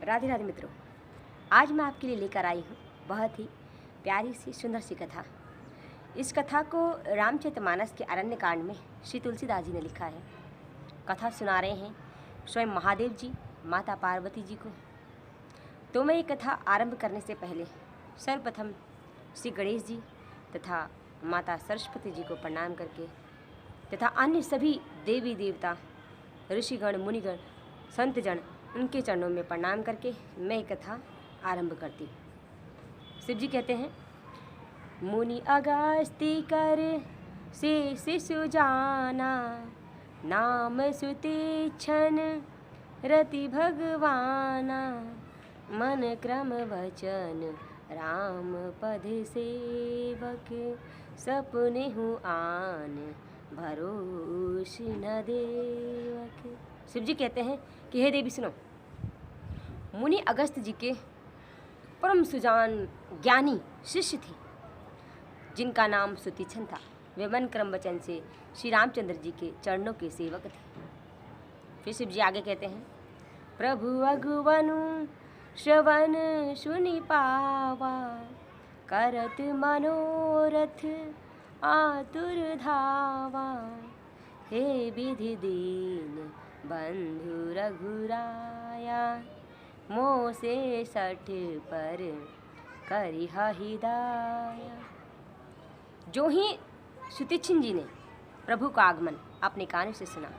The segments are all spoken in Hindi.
राधे राधे मित्रों, आज मैं आपके लिए लेकर आई हूँ बहुत ही प्यारी सी सुंदर सी कथा। इस कथा को रामचरितमानस के अरण्य कांड में श्री तुलसीदास जी ने लिखा है। कथा सुना रहे हैं स्वयं महादेव जी माता पार्वती जी को। तो मैं ये कथा आरंभ करने से पहले सर्वप्रथम श्री गणेश जी तथा माता सरस्वती जी को प्रणाम करके तथा अन्य सभी देवी देवता ऋषिगण मुनिगण संतजन उनके चरणों में प्रणाम करके मैं ये कथा आरंभ करती हूँ। शिव जी कहते हैं, मुनि अगस्ती कर से शिशु जाना, नाम सुतीक्षण रति भगवाना, मन क्रम वचन राम पद सेवक, सपने हूँ आन भरोस न देवक। शिव जी कहते हैं कि हे देवी सुनो, मुनि अगस्त जी के परम सुजान ज्ञानी शिष्य थे जिनका नाम सुतीक्षण था। वे मन क्रम वचन से श्री रामचंद्र जी के चरणों के सेवक थे। फिर शिव जी आगे कहते हैं, प्रभु अगुवनु श्रवण सुनि पावा, करत मनोरथ आतुर धावा, हे विधि दीन बंधु रघुराया, मोह से सठ पर करिहा हिदाया। जो ही सुतीक्षण जी ने प्रभु का आगमन अपने कानों से सुना,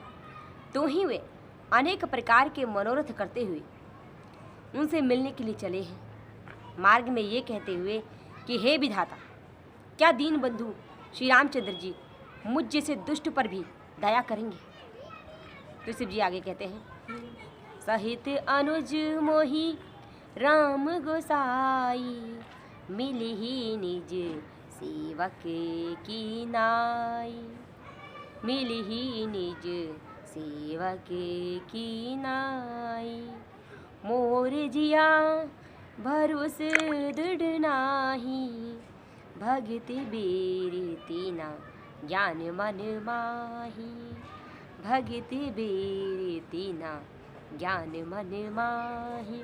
तो ही वे अनेक प्रकार के मनोरथ करते हुए उनसे मिलने के लिए चले हैं। मार्ग में ये कहते हुए कि हे विधाता, क्या दीन बंधु श्री रामचंद्र जी मुझ जैसे दुष्ट पर भी दया करेंगे। तो शिव जी आगे कहते हैं, सहित अनुज मोहि राम गोसाई, मिली ही निज सेवक की नाई, मिली ही निज सेवक की नाई, मोर जिया भरोस दृढ़ नाही, भगति बेरती ना ज्ञान मन माही, भगति बेरती ना ज्ञान मन माही।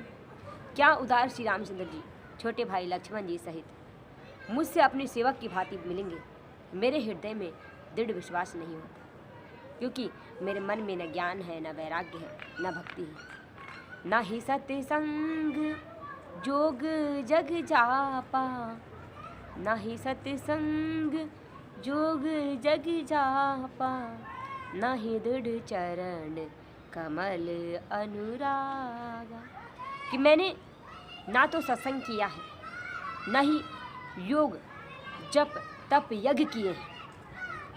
क्या उदार श्री रामचंद्र जी छोटे भाई लक्ष्मण जी सहित मुझसे अपने सेवक की भांति मिलेंगे। मेरे हृदय में दृढ़ विश्वास नहीं होता, क्योंकि मेरे मन में न ज्ञान है, न वैराग्य है, न भक्ति है। न ही सत्संग जोग जग जापा, न ही सत्संग जोग जग जापा, न ही दृढ़ चरण कमल अनुरागा। कि मैंने ना तो सत्संग किया है, न ही योग जप तप यज्ञ किए हैं,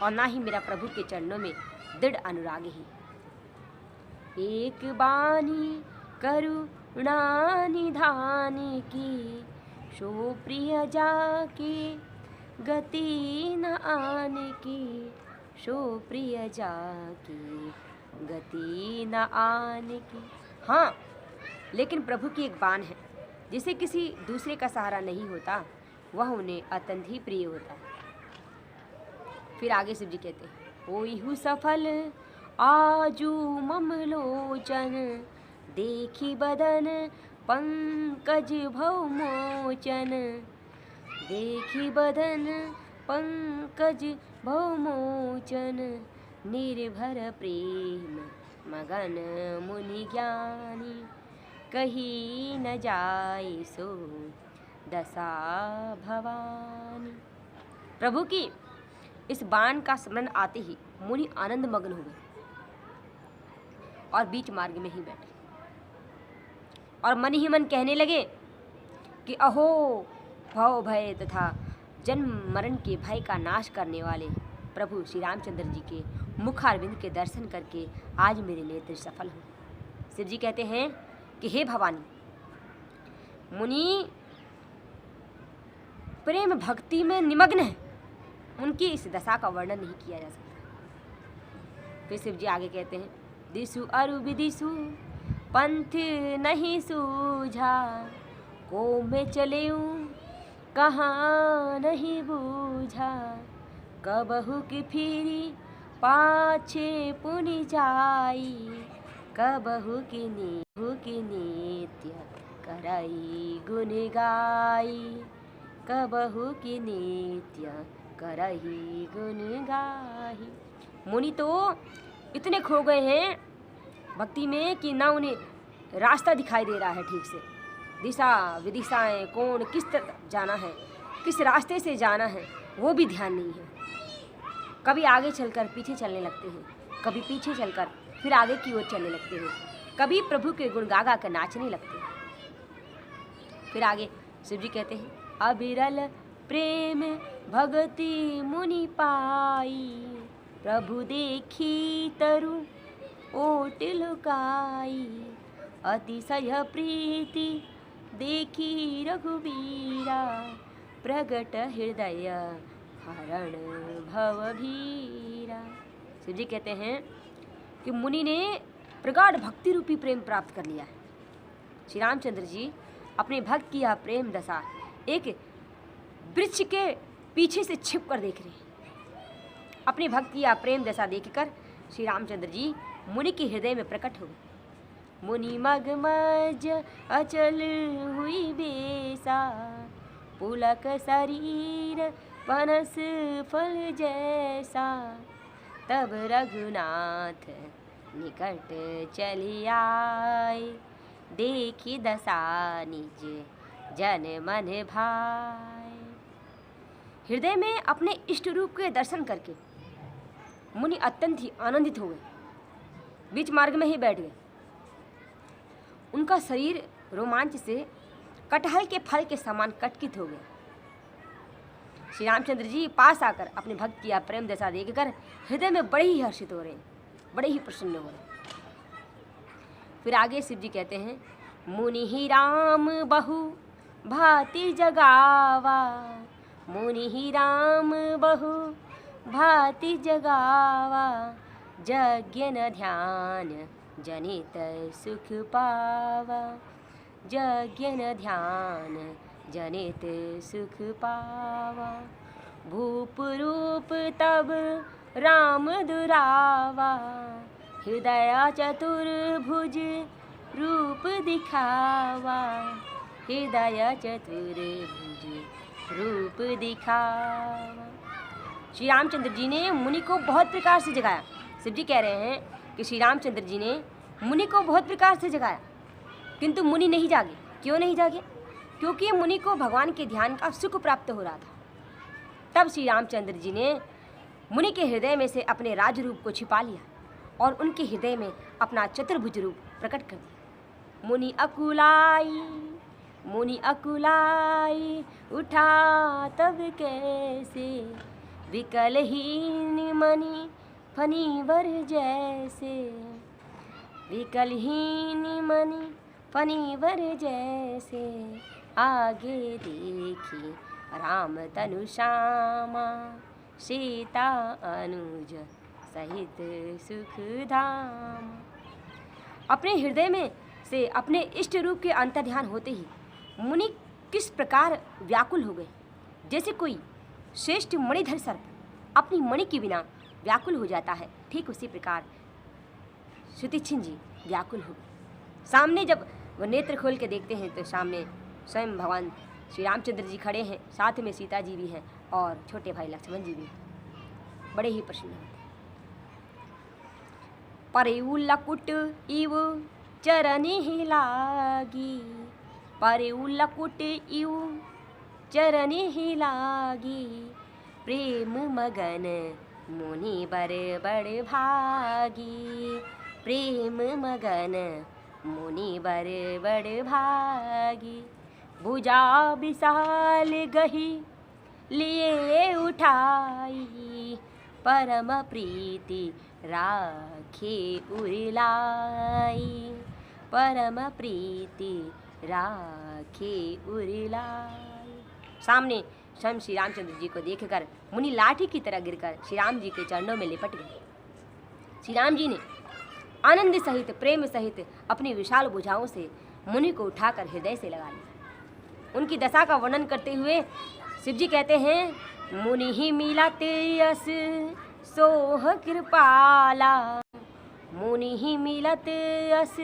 और ना ही मेरा प्रभु के चरणों में दृढ़ अनुराग ही। एक बानी करुणा निधान की, सो प्रिय जाके गति न आन की, सो प्रिय जाके गति न आन की। हाँ, लेकिन प्रभु की एक बान है जिसे किसी दूसरे का सहारा नहीं होता, वह उन्हें अत्यंत ही प्रिय होता है। फिर आगे शिव जी कहते हैं, होई हूँ सफल आजू मम लोचन, देखी बदन पंकज भव मोचन, देखी बदन पंकज भव मोचन, निर्भर प्रेम मगन मुनि ज्ञानी, कही न जाए सो दशा भवानी। प्रभु की इस बाण का स्मरण आते ही मुनि आनंद मग्न हो गए और बीच मार्ग में ही बैठे और मन ही मन कहने लगे कि अहो भव भय तथा जन्म मरण के भय का नाश करने वाले प्रभु श्री रामचंद्र जी के मुखारविंद के दर्शन करके आज मेरे नेत्र सफल हो। शिव जी कहते हैं कि हे भवानी, मुनि प्रेम भक्ति में निमग्न है, उनकी इस दशा का वर्णन नहीं किया जा सकता। फिर शिव जी आगे कहते हैं, दिशु अरु विदिशु पंथ नहीं सूझा, को में चलेऊं कहाँ नहीं बूझा, कबहु की फिरी पाछे पुनि जाई, कबहु की नीत नित्य करई गुण गाई, कबहू की नित्य करही गुण गाही। मुनि तो इतने खो गए हैं भक्ति में कि ना उन्हें रास्ता दिखाई दे रहा है ठीक से। दिशा विदिशाएं कौन किस तरफ जाना है, किस रास्ते से जाना है, वो भी ध्यान नहीं है। कभी आगे चलकर पीछे चलने लगते हैं, कभी पीछे चलकर फिर आगे की ओर चलने लगते हैं, कभी प्रभु के गुण गा गा कर नाचने लगते हैं। फिर आगे शिव जी कहते हैं, अबिरल प्रेम भगति मुनि पाई, प्रभु देखी तरु ओट लुकाई, अतिशय प्रीति देखी रघुबीरा, प्रगट हृदय हरण भवभीरा। शिव जी कहते हैं कि मुनि ने प्रगाढ़ भक्ति रूपी प्रेम प्राप्त कर लिया है। श्री रामचंद्र जी अपने भक्त की यह प्रेम दशा एक वृक्ष के पीछे से छिप कर देख रहे हैं। अपने भक्त की यह प्रेम दशा देखकर श्री रामचंद्र जी मुनि के हृदय में प्रकट हो गए। मुनि मगमज अचल हुई बेसा, पुलक शरीर पनस फल जैसा, तब रघुनाथ निकट चली आए, देखी दशा निज जन मन भाई। हृदय में अपने इष्ट रूप के दर्शन करके मुनि अत्यंत ही आनंदित हो गए, बीच मार्ग में ही बैठ गए। उनका शरीर रोमांच से कटहल के फल के समान कटकित हो गया। श्री रामचंद्र जी पास आकर अपने भक्त की प्रेम दशा देखकर हृदय में बड़े ही हर्षित हो रहे हैं, बड़े ही प्रसन्न हो रहे हैं। फिर आगे शिव जी कहते हैं, मुनि ही राम बहु भांति जगावा, मुनि ही राम बहु भांति जगावा, यज्ञ न ध्यान जनित सुख पावा, यज्ञ न ध्यान जनित सुख पावा, भूप रूप तब राम दुरावा, हृदय चतुर्भुज रूप दिखावा, हृदय चतुर्भुज रूप दिखावा। श्री रामचंद्र जी ने मुनि को बहुत प्रकार से जगाया। शिव जी कह रहे हैं कि श्री रामचंद्र जी ने मुनि को बहुत प्रकार से जगाया, किंतु मुनि नहीं जागे। क्यों नहीं जागे? क्योंकि मुनि को भगवान के ध्यान का सुख प्राप्त हो रहा था। तब श्री रामचंद्र जी ने मुनि के हृदय में से अपने राज रूप को छिपा लिया और उनके हृदय में अपना चतुर्भुज रूप प्रकट कर दिया। मुनि अकुलाई उठा तब कैसे, विकलहीन मणि फणिवर जैसे, विकलहीन मणि फणिवर जैसे, आगे देखी राम तनु श्यामा, सीता अनुज सहित सुख धाम। अपने हृदय में से अपने इष्ट रूप के अंतर्ध्यान होते ही मुनि किस प्रकार व्याकुल हो गए, जैसे कोई श्रेष्ठ मणिधर सर्प अपनी मणि के बिना व्याकुल हो जाता है, ठीक उसी प्रकार सुतीक्षण जी व्याकुल हो गए। सामने जब वो नेत्र खोल के देखते हैं तो सामने स्वयं भगवान श्री रामचंद्र जी खड़े हैं, साथ में सीता जी भी हैं और छोटे भाई लक्ष्मण जी भी हैं। बड़े ही प्रसन्न हैं। परेऊ लकुट इव चरनी ही लागी, परेऊ लकुट इव चरनी ही लागी, प्रेम मगन मुनि बर बड़ भागी, प्रेम मगन मुनि बर बड़ भागी। भुजा विशाल गही लिए उठाई, परम प्रीति राखे उरलाई, परम प्रीति राखे उरलाई। सामने स्वयं श्री रामचंद्र जी को देखकर मुनि लाठी की तरह गिरकर श्री राम जी के चरणों में लिपट गए। श्री राम जी ने आनंद सहित प्रेम सहित अपनी विशाल भुजाओं से मुनि को उठाकर हृदय से लगा लिया। उनकी दशा का वर्णन करते हुए शिव जी कहते हैं, मुनि ही मिलते यस सोह कृपाला, मुनि ही मिलत यस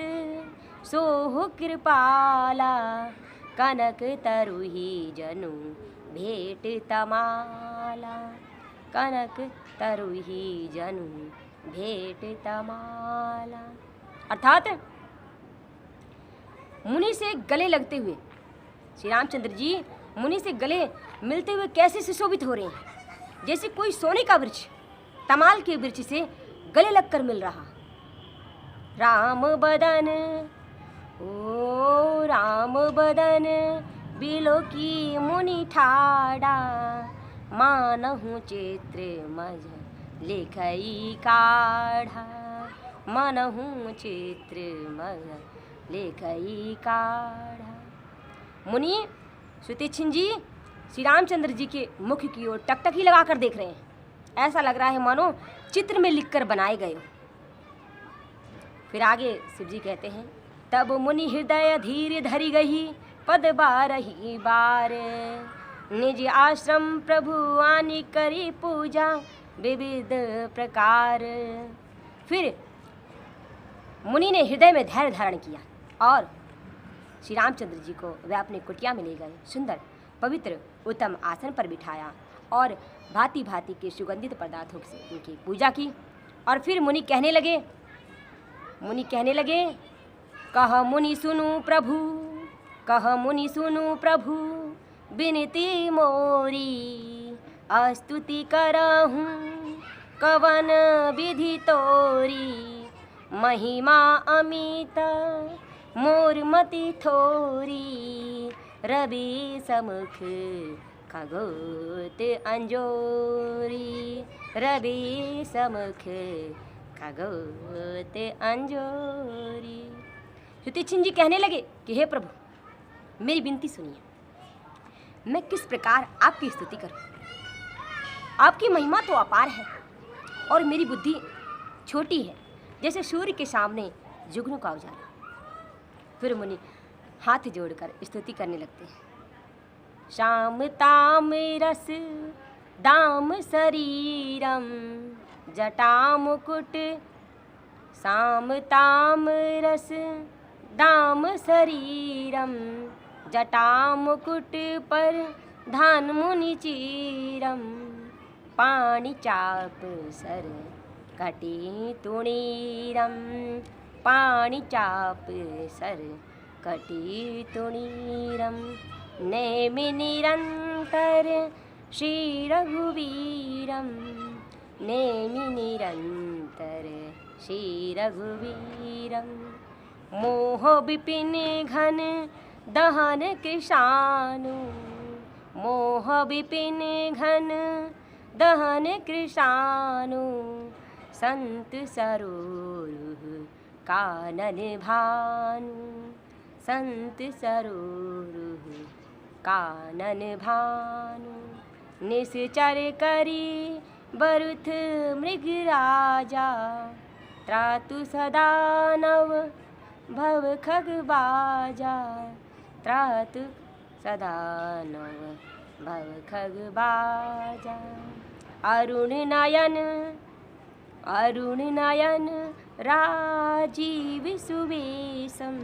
सोहु कृपाला कनक तरुही जनु भेट तमाला कनक तरुही जनु भेट तमाला। अर्थात मुनि से गले लगते हुए श्री रामचंद्र जी मुनि से गले मिलते हुए कैसे सुशोभित हो रहे हैं, जैसे कोई सोने का वृक्ष तमाल के वृक्ष से गले लगकर मिल रहा। राम बदन ओ राम बदन बिलो की मुनि ठाड़ा मानहु चित्र मज लिखई काढ़ा मनहु चित्र मज लिखई काढ़ा। मुनि सुतीक्षण जी श्री रामचंद्र जी के मुख की ओर टकटकी लगा कर देख रहे हैं। ऐसा लग रहा है मानो चित्र में लिखकर बनाए गए हो। फिर आगे शिव जी कहते हैं, तब मुनि हृदय धीर धरी गई पद बारही बार निज आश्रम प्रभु आनी करी पूजा विविध प्रकार। फिर मुनि ने हृदय में धैर्य धारण किया और श्री रामचंद्र जी को वे अपनी कुटिया में ले गए। सुंदर पवित्र उत्तम आसन पर बिठाया और भांति भांति के सुगंधित पदार्थों से उनकी पूजा की। और फिर मुनि कहने लगे कह मुनि सुनु प्रभु कह मुनि सुनु प्रभु बिनती मोरी स्तुति करहूँ कवन विधि तोरी महिमा अमित मोर मति थोरी रवि समुख खगोत अंजोरी रवि समुख खगोत अंजोरी। सुतीक्षण जी कहने लगे कि हे प्रभु मेरी विनती सुनिए, मैं किस प्रकार आपकी स्तुति करूं। आपकी महिमा तो अपार है और मेरी बुद्धि छोटी है जैसे सूर्य के सामने जुगनू का उजाला। फिर मुनि हाथ जोड़कर स्तुति करने लगते हैं। श्याम ताम रस दाम शरीरम जटा मुकुट श्याम ताम रस दाम शरीरम जटा मुकुट पर धान मुनि चीरम पाणि चाप सर कटी तुणीरम पाणि चाप सर कटी तुणीरम नेमि निरंतर श्री रघुवीरम नेमि निरंतर श्री रघुवीरम मोह विपिन घन दहन कृशानु मोह विपिन घन दहन कृशानु संत सरोरुह कानन भानु संत सरोरुह कानन भानु निश्चर करी बरुथ मृग राजा त्रातु सदा नव भव खग बाजा त्रातु सदा नव भव खग बाजा। अरुण नयन राजीव सुवेशम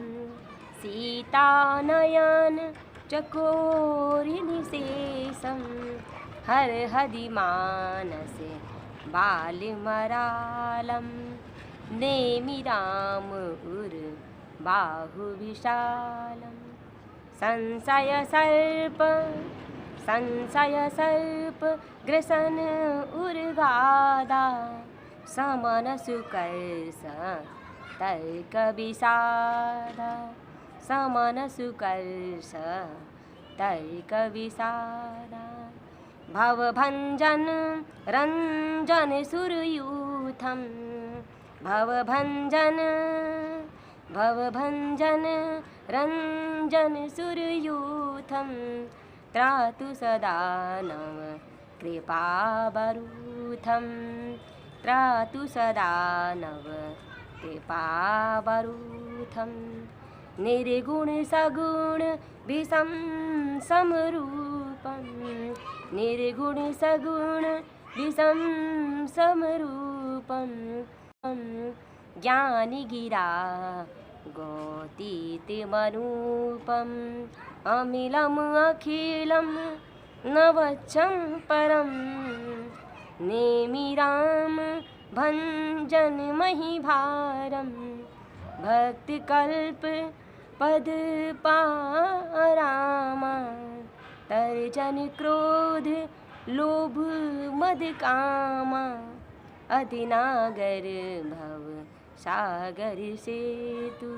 सीता नयन चकोरि निशेषम हर हदि मानस बाल मरालम नेमि राम उर बाहु विशालम संशय सर्प ग्रसन उर्गादा समन सुकर्ष तर्क विषादा समन सुकर्ष तर्क विषादा भवभञ्जन रञ्जन सुरयूथम भवभञ्जन रञ्जन सुरयूथम त्रातु सदा नव कृपावरूथम त्रातु सदा नव कृपावरूथम निर्गुण सगुण विषम समरूपम निर्गुण सगुण विषम समरूपम ज्ञानी गिरा गौतीतिमरूपम् अमिलम् अखिलं नवच्छं परं नेमिराम भंजन महिभारं भक्तिकल्प पद पारामा तर्जन क्रोध लोभ मद कामा अतिनागर भव सागर से तू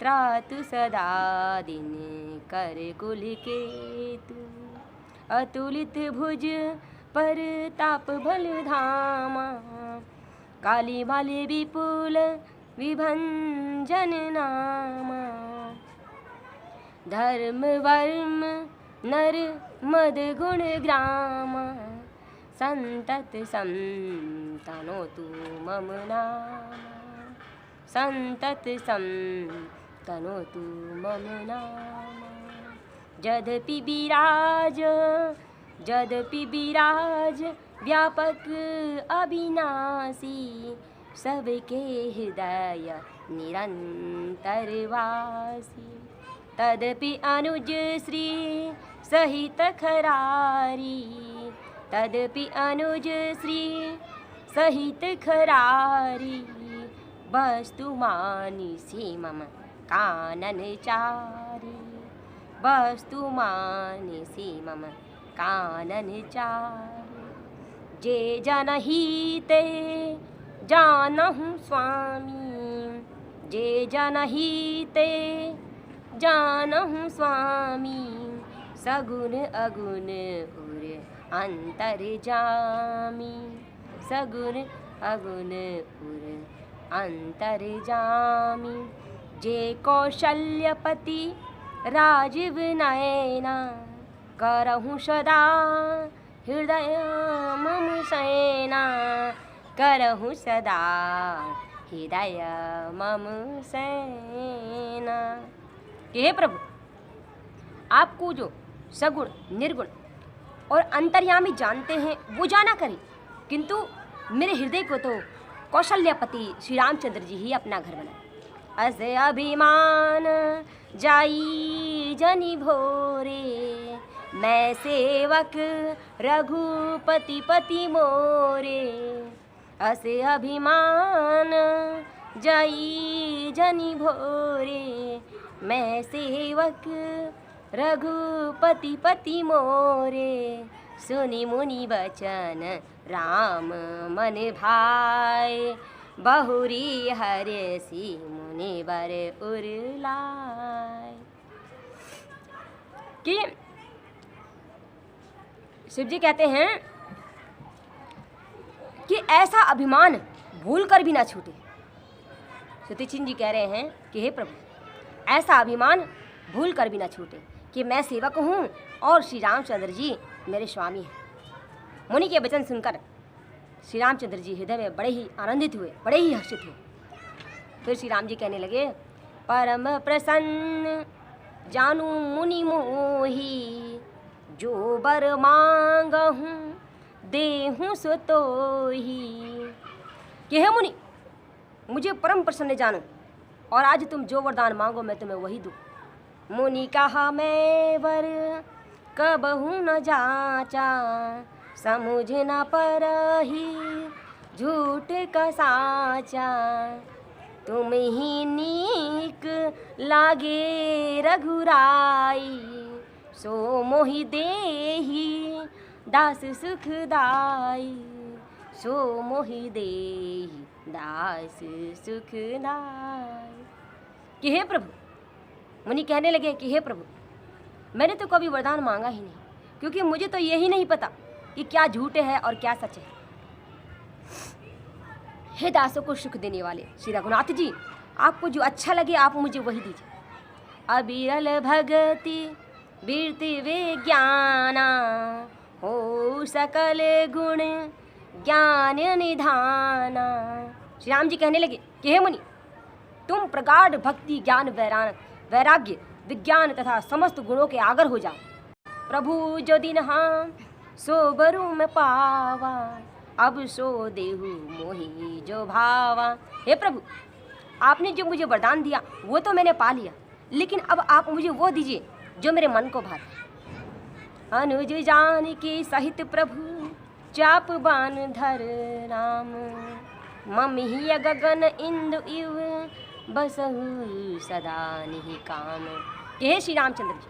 त्रातु सदा दिन कर कुल के तू अतुलित भुज पर ताप बल धामा काली माले विपुल विभंजन नामा धर्म वर्म नर मद गुण ग्रामा संतत संतनोतु मम नामा संतत संतनोतु मम नामा जदपि विराज व्यापक अविनाशी सबके हृदय निरंतर वासी तदपि अनुज श्री सहित खरारी तदपि अनुज श्री सहित खरारी वस्तु मानिसी मम कानन चारी वस्तु मानिसी मम कानन चारी जे जनहिते जानहु स्वामी जे जनहिते जानहु स्वामी सगुण अगुण उर अंतर्जामी सगुण अगुण उर अंतर्जामी जे कौशल्यपति राजीव नयना करहु सदा हृदय मम सैना करहु सदा हृदय मम सैना। हे प्रभु, आपको जो सगुण निर्गुण और अंतर्यामी जानते हैं वो जाना करें, किंतु मेरे हृदय को तो कौशल्यपति श्री रामचंद्र जी ही अपना घर बनाए। असे अभिमान जाई जनि भोरे मैं सेवक रघुपति पति मोरे असे अभिमान जाई जनि भोरे मैं सेवक रघुपति पति मोरे सुनि मुनि बचन राम मन भाए बहुरी हरे सी मुनि बर उरलाय। कि शिव जी कहते हैं कि ऐसा अभिमान भूल कर भी ना छूटे। सतीचंद जी कह रहे हैं कि हे प्रभु, ऐसा अभिमान भूल कर भी ना छूटे कि मैं सेवक हूँ और श्री रामचंद्र जी मेरे स्वामी हैं। मुनि के वचन सुनकर श्री रामचंद्र जी हृदय में बड़े ही आनंदित हुए, बड़े ही हर्षित हुए। फिर श्री राम जी कहने लगे, परम प्रसन्न जानू मुनि मोही जो बर मांगहूँ देहूँ सो तोही। कि हे मुनि, मुझे परम प्रसन्न जानो और आज तुम जो वरदान मांगो मैं तुम्हें वही दूँ। मुनि कहा मैं वर कबहू न जाचा समुझ न परही झूठ का साचा तुम ही नीक लागे रघुराई सो मोहि देही दास सुखदाई सो मोहि देही दास सुखदाई। कि हे प्रभु, मुनि कहने लगे कि हे प्रभु, मैंने तो कभी वरदान मांगा ही नहीं, क्योंकि मुझे तो यही नहीं पता कि क्या झूठ है और क्या सच है। हे दासों को सुख देने वाले श्री रघुनाथ जी, आपको जो अच्छा लगे आप मुझे वही दीजिए। अबिरल भगति वीरति विज्ञाना हो सकल गुण ज्ञान निधाना। श्री राम जी कहने लगे कि हे मुनि, तुम प्रगाढ़ भक्ति ज्ञान वैराग्य विज्ञान तथा समस्त गुणों के आगर हो जाओ। प्रभु जो दिन हाँ सो बरु में पावा अब सो देहु मोहि जो भावा। हे प्रभु, आपने जो मुझे वरदान दिया वो तो मैंने पा लिया, लेकिन अब आप मुझे वो दीजिए जो मेरे मन को भाता। अनुज जान के सहित प्रभु चाप बान धर राम, ममिहि गगन इंदु इव बसहु सदा निहि काम। कि हे श्री रामचंद्र जी,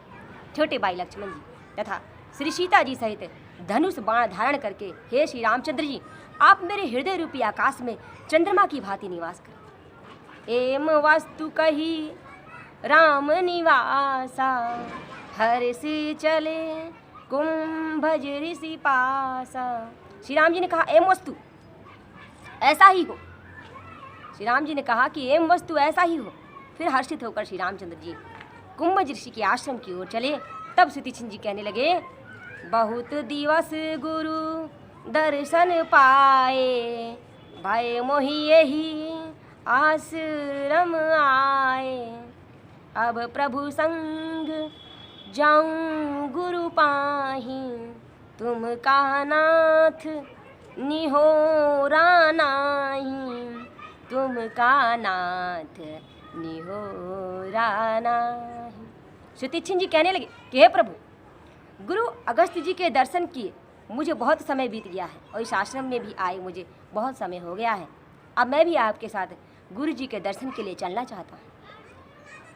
छोटे भाई लक्ष्मण जी तथा श्री सीता जी सहित धनुष बाण धारण करके हे श्री रामचंद्र जी, आप मेरे हृदय रूपी आकाश में चंद्रमा की भांति निवास करें। एम वास्तु कही राम निवासा, हर से चले कुंभज ऋषि पासा। श्री राम जी ने कहा एम वस्तु ऐसा ही हो। श्री राम जी ने कहा कि एम वस्तु ऐसा ही हो। फिर हर्षित होकर श्री रामचंद्र जी कुंभज ऋषि के आश्रम की ओर चले। तब सुतीक्षण जी कहने लगे, बहुत दिवस गुरु दर्शन पाए, भय मोहि यही आश्रम आए। अब प्रभु संग जाऊं गुरु पाही, तुम का नाथ निहोरा नाही, तुम का नाथ निहोरा नाही। सुतीक्षण जी कहने लगे कि हे प्रभु, गुरु अगस्त्य जी के दर्शन किए मुझे बहुत समय बीत गया है और इस आश्रम में भी आए मुझे बहुत समय हो गया है। अब मैं भी आपके साथ गुरु जी के दर्शन के लिए चलना चाहता हूँ।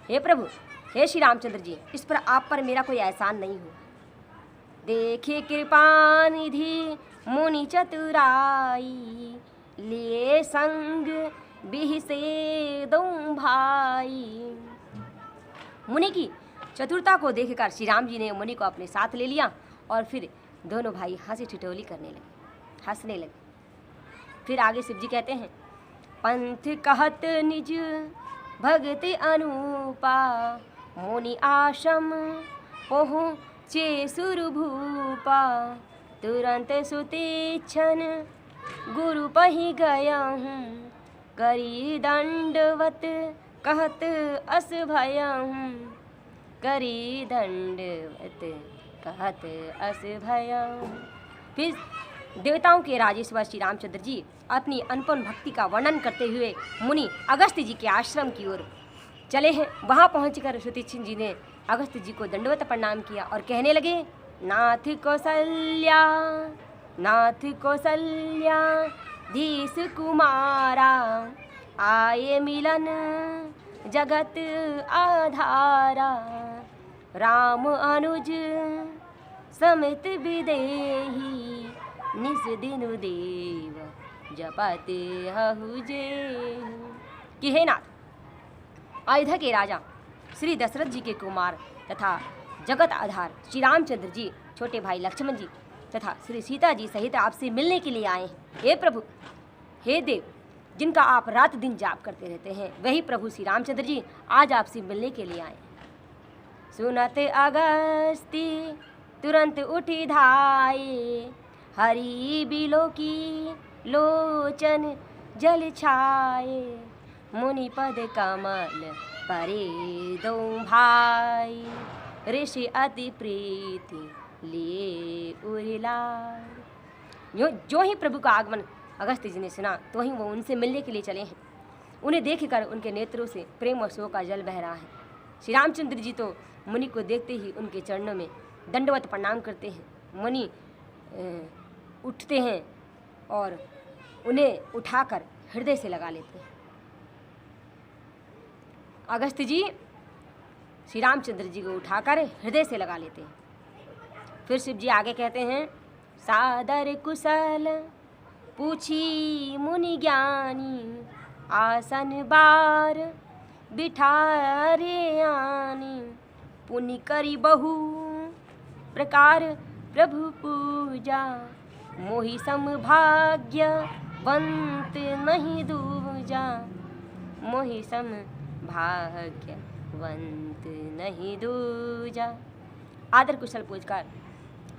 हे प्रभु, हे श्री रामचंद्र जी, इस पर आप पर मेरा कोई एहसान नहीं हुआ। देखे कृपा निधि मुनि चतुराई, लिए संग बिहसे दो भाई। मुनि की चतुरता को देखकर श्री राम जी ने मुनि को अपने साथ ले लिया और फिर दोनों भाई हंसी ठिठोली करने लगे, हंसने लगे। फिर आगे शिव जी कहते हैं, पंथ कहत निज भगति अनूपा, मुनि आश्रम पहुँचे सुरभूपा। तुरंत सुतीक्षण गुरु पहि गया हूँ, करी दंडवत कहत अस भया हूँ, करी दंडवत कहत अस भया हूँ। फिर देवताओं के राजेश्वर श्री रामचंद्र जी अपनी अनुपम भक्ति का वर्णन करते हुए मुनि अगस्त्य जी के आश्रम की ओर चले हैं। वहाँ पहुँचकर सुतीक्षण जी ने अगस्त्य जी को दंडवत प्रणाम किया और कहने लगे, नाथ कौसल्या, नाथ कौसल्या धीस कुमारा, आए मिलन जगत आधारा। राम अनुज समित विदेही, निस दिनु देव जपते हहु जेहि। कि हे नाथ, अयोध्या के राजा श्री दशरथ जी के कुमार तथा जगत आधार श्री रामचंद्र जी, छोटे भाई लक्ष्मण जी तथा श्री सीता जी सहित आपसे मिलने के लिए आए हैं। हे प्रभु, हे देव, जिनका आप रात दिन जाप करते रहते हैं, वही प्रभु श्री रामचंद्र जी आज आपसे मिलने के लिए आए। सुनत अगस्त्य तुरंत उठी धाये, हरि बिलो की लोचन जल छाए। मुनि पद कमल परे दो भाई, ऋषि अति प्रीति लिए उरिलाए। जो ही प्रभु का आगमन अगस्त्य जी ने सुना तो ही वो उनसे मिलने के लिए चले हैं। उन्हें देखकर उनके नेत्रों से प्रेम और शोक का जल बह रहा है। श्री रामचंद्र जी तो मुनि को देखते ही उनके चरणों में दंडवत प्रणाम करते हैं। मुनि उठते हैं और उन्हें उठाकर हृदय से लगा लेते हैं। अगस्त्य जी श्री रामचंद्र जी को उठाकर हृदय से लगा लेते हैं। फिर शिव जी आगे कहते हैं, सादर कुशल पूछी मुनि ज्ञानी, आसन बार बिठारे आनी। पुनि करी बहु प्रकार प्रभु पूजा, मोहि सम भाग्य वंत नहीं दूजा, मोहि सम भाग्यवंत नहीं दूजा। आदर कुशल पूछकर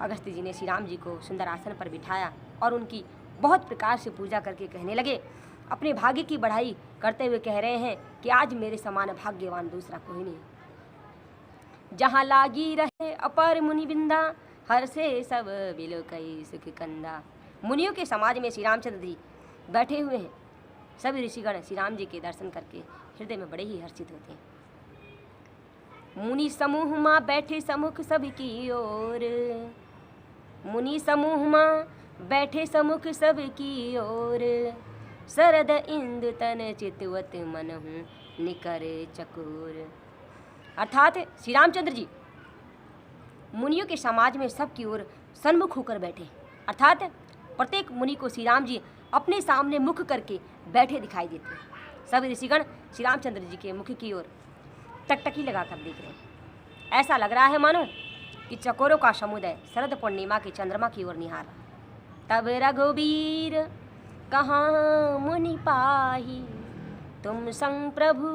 अगस्त्य जी ने श्री राम जी को सुंदर आसन पर बिठाया और उनकी बहुत प्रकार से पूजा करके कहने लगे, अपने भाग्य की बढ़ाई करते हुए कह रहे हैं कि आज मेरे समान भाग्यवान दूसरा कोई नहीं। जहाँ लागी रहे अपर मुनि बिंदा, हर से सब बिलो कई सुख कंदा। मुनियों के समाज में श्री रामचंद्र जी बैठे हुए हैं। सभी ऋषिगण श्री राम जी के दर्शन करके हृदय में बड़े ही हर्षित होते हैं। मुनि समूह माँ बैठे समुख सबकी ओर, मुनि समूह माँ बैठे समुख सबकी ओर, शरद इंदु तन चितवत मनहु निकर चकोर। अर्थात श्री रामचंद्र जी मुनियों के समाज में सबकी ओर सन्मुख होकर बैठे, अर्थात प्रत्येक मुनि को श्री राम जी अपने सामने मुख करके बैठे दिखाई देते हैं। सब ऋषिगण श्री रामचंद्र जी के मुख की ओर टकटकी लगाकर देख रहे हैं। ऐसा लग रहा है मानो कि चकोरों का समुदाय शरद पूर्णिमा के चंद्रमा की ओर निहार रहा। तब रघुवीर कहाँ मुनि पाही, तुम संग प्रभु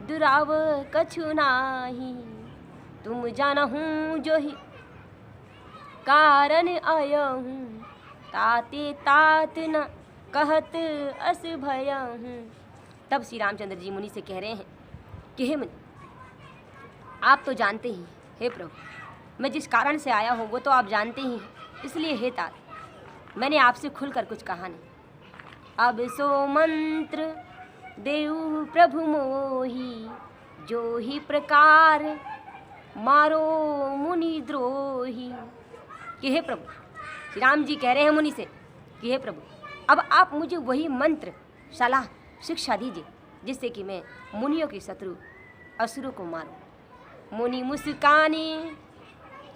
दुराव कछु नाही, तुम जानहूँ जो ही कारण आयहूँ, ताते तात न कहत अस भयहूँ। तब श्री रामचंद्र जी मुनि से कह रहे हैं कि हे मुनि, आप तो जानते ही, हे प्रभु मैं जिस कारण से आया हूँ वो तो आप जानते ही, इसलिए हे तात मैंने आपसे खुलकर कुछ कहा नहीं। अब सो मंत्र देव प्रभु मोही, जो ही प्रकार मारो मुनि द्रोही। कि हे प्रभु, श्री राम जी कह रहे हैं मुनि से कि हे प्रभु अब आप मुझे वही मंत्र सलाह शिक्षा दीजिए जिससे कि मैं मुनियों के शत्रु असुरों को मारूं। मुनि मुस्कानी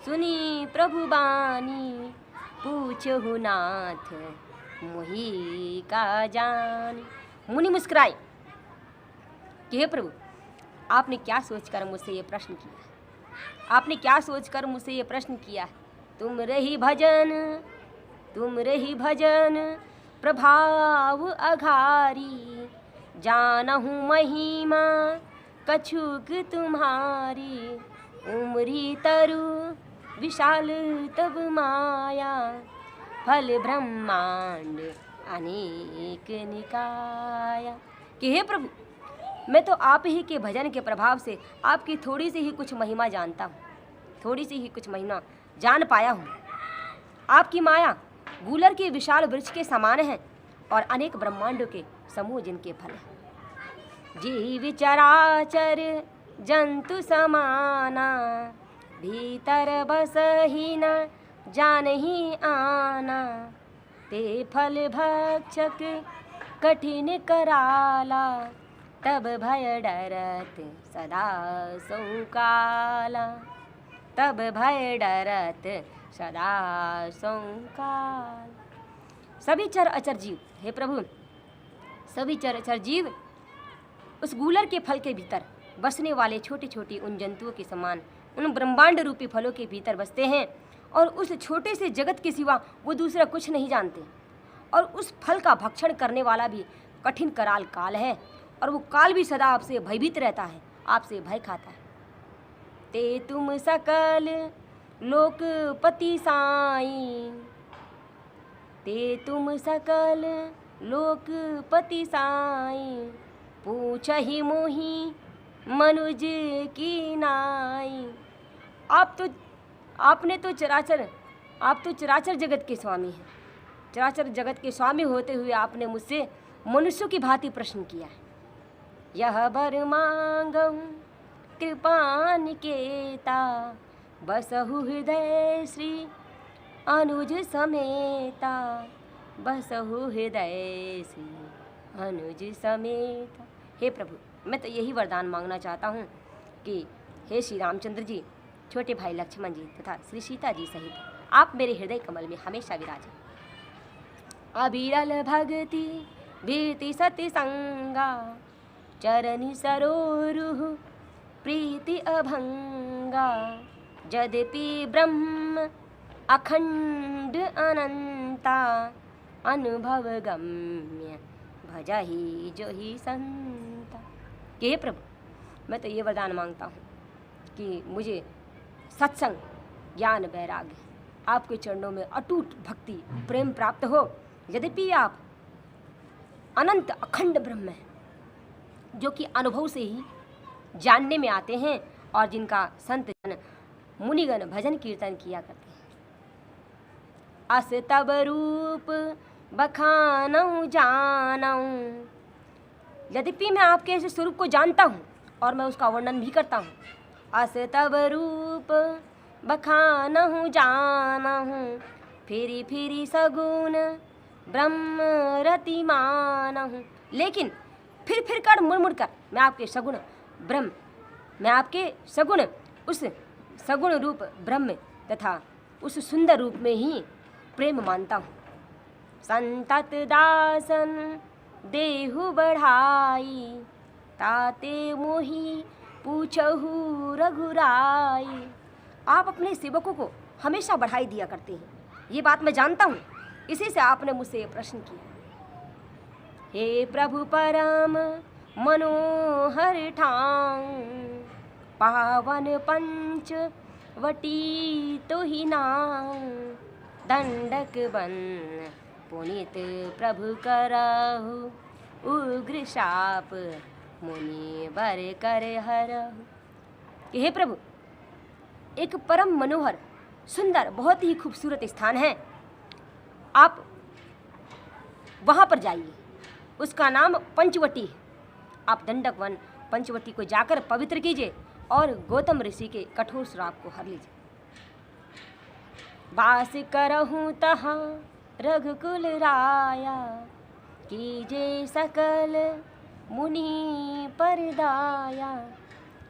सुनी प्रभु बानी, पूछहु नाथ मोहि का जान। मुनि मुस्कुराए कि हे प्रभु आपने क्या सोचकर मुझसे ये प्रश्न किया, आपने क्या सोचकर मुझसे ये प्रश्न किया। तुम रही भजन, तुम रही भजन प्रभाव अघारी, जानहूँ महिमा कछुक तुम्हारी, उमरी तरु विशाल तब माया, फल ब्रह्मांड अनेक निकाया। कि हे प्रभु मैं तो आप ही के भजन के प्रभाव से आपकी थोड़ी सी ही कुछ महिमा जानता हूँ, थोड़ी सी ही कुछ महिमा जान पाया हूँ। आपकी माया गूलर के विशाल वृक्ष के समान है और अनेक ब्रह्मांडों के समूह जिनके फल हैं। जीव चराचर जंतु समाना, भीतर बस ही न जान ही आना, ते फल भक्षक कठिन कराला, तब भय डरत सदा सौकाला, तब भय डरत सदा सौकाल। सभी चर अचर जीव, हे प्रभु सभी चर अचर जीव उस गूलर के फल के भीतर बसने वाले छोटे छोटे उन जंतुओं के समान उन ब्रह्मांड रूपी फलों के भीतर बसते हैं और उस छोटे से जगत के सिवा वो दूसरा कुछ नहीं जानते। और उस फल का भक्षण करने वाला भी कठिन कराल काल है और वो काल भी सदा आपसे भयभीत रहता है, आपसे भय खाता है। ते तुम सकल लोकपति साई, ते तुम सकल लोकपति साई, पूछहि मोहि मनुज की नाई। आप तो चराचर जगत के स्वामी हैं। चराचर जगत के स्वामी होते हुए आपने मुझसे मनुष्यों की भांति प्रश्न किया है। यह बर मांगहु कृपा निकेता, बसहु हृदय श्री अनुज समेता, बसहु हृदय श्री अनुज समेता। हे प्रभु मैं तो यही वरदान मांगना चाहता हूँ कि हे श्री रामचंद्र जी, छोटे भाई लक्ष्मण जी तथा श्री सीता जी सहित आप मेरे हृदय कमल में हमेशा विराजें। अविरल भक्ति भीति सति संगा, चरनि सरोरुह प्रीति अभंगा, यद्यपि ब्रह्म अखंड अनंता, अनुभव गम्य भजहि जो ही संता। कि हे प्रभु मैं तो ये वरदान मांगता हूँ कि मुझे सत्संग ज्ञान वैराग्य आपके चरणों में अटूट भक्ति प्रेम प्राप्त हो। यद्यपि आप अनंत अखंड ब्रह्म हैं जो कि अनुभव से ही जानने में आते हैं और जिनका संत जन मुनिगण भजन कीर्तन किया करते हैं। अस तब रूप बखानऊ जानऊ, यद्यपि मैं आपके ऐसे स्वरूप को जानता हूँ और मैं उसका वर्णन भी करता हूँ। अस तब रूप बखानहु जानहु, फिरी फिरी सगुन ब्रह्म रति मानहु। लेकिन फिर कर मुड़ मुड़ कर मैं आपके सगुण ब्रह्म, मैं आपके सगुण उस सगुण रूप ब्रह्म तथा उस सुंदर रूप में ही प्रेम मानता हूँ। संतत दासन देहु बढ़ाई, ताते मोही पूछहु रघुराई। आप अपने सेवकों को हमेशा बढ़ाई दिया करते हैं, ये बात मैं जानता हूँ, इसी से आपने मुझसे ये प्रश्न किया। हे प्रभु परम मनोहर ठाऊं, पावन पंच वटी तो ही नाम। दंडक बन पुनित प्रभु करहु, उग्र शाप मुनि बर कर हरहु। कि हे प्रभु, एक परम मनोहर सुंदर बहुत ही खूबसूरत स्थान है, आप वहाँ पर जाइए, उसका नाम पंचवटी है। आप दंडक वन पंचवटी को जाकर पवित्र कीजिए और गौतम ऋषि के कठोर श्राप को हर लीजिए। वास करहूँ तहाँ रघुकुल राया, कीजे सकल मुनि पर दाया।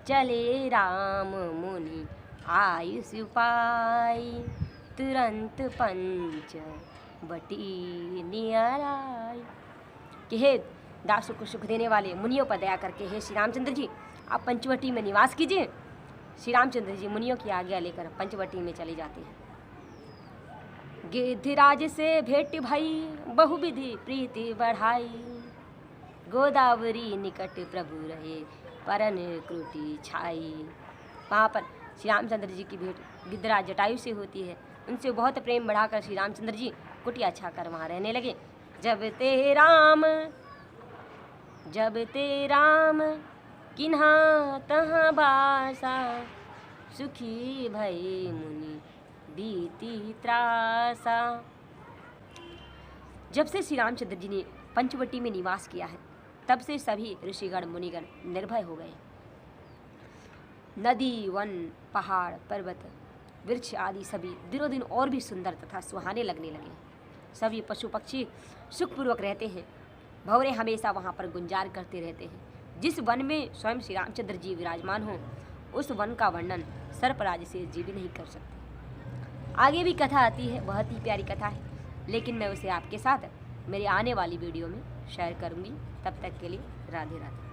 चले राम मुनि आयुष पाई, तुरंत पंच वटी नियर आई। कि हे दासों को सुख देने वाले मुनियों पर दया करके हे श्री रामचंद्र जी, आप पंचवटी में निवास कीजिए। श्री रामचंद्र जी मुनियों की आज्ञा लेकर पंचवटी में चले जाते हैं। गिद्धराज से भेंट भई, बहुविधि प्रीति बढ़ाई। गोदावरी निकट प्रभु रहे, परन क्रुटि छाई। वहाँ पर श्री रामचंद्र जी की भेंट गिद्धराज जटायु से होती है। उनसे बहुत प्रेम बढ़ाकर श्री रामचंद्र जी कुटिया छाकर वहाँ रहने लगे। जब ते राम किन्हा तहाँ बासा, सुखी भई मुनि बीती त्रासा। जब से श्री रामचंद्र जी ने पंचवटी में निवास किया है, तब से सभी ऋषिगण मुनिगण निर्भय हो गए। नदी वन पहाड़ पर्वत वृक्ष आदि सभी दिनों दिन और भी सुंदर तथा सुहाने लगने लगे। सभी पशु पक्षी सुखपूर्वक रहते हैं। भंवरे हमेशा वहाँ पर गुंजार करते रहते हैं। जिस वन में स्वयं श्री रामचंद्र जी विराजमान हों, उस वन का वर्णन सर्पराज से जी भी नहीं कर सकते। आगे भी कथा आती है, बहुत ही प्यारी कथा है, लेकिन मैं उसे आपके साथ मेरे आने वाली वीडियो में शेयर करूँगी। तब तक के लिए राधे राधे।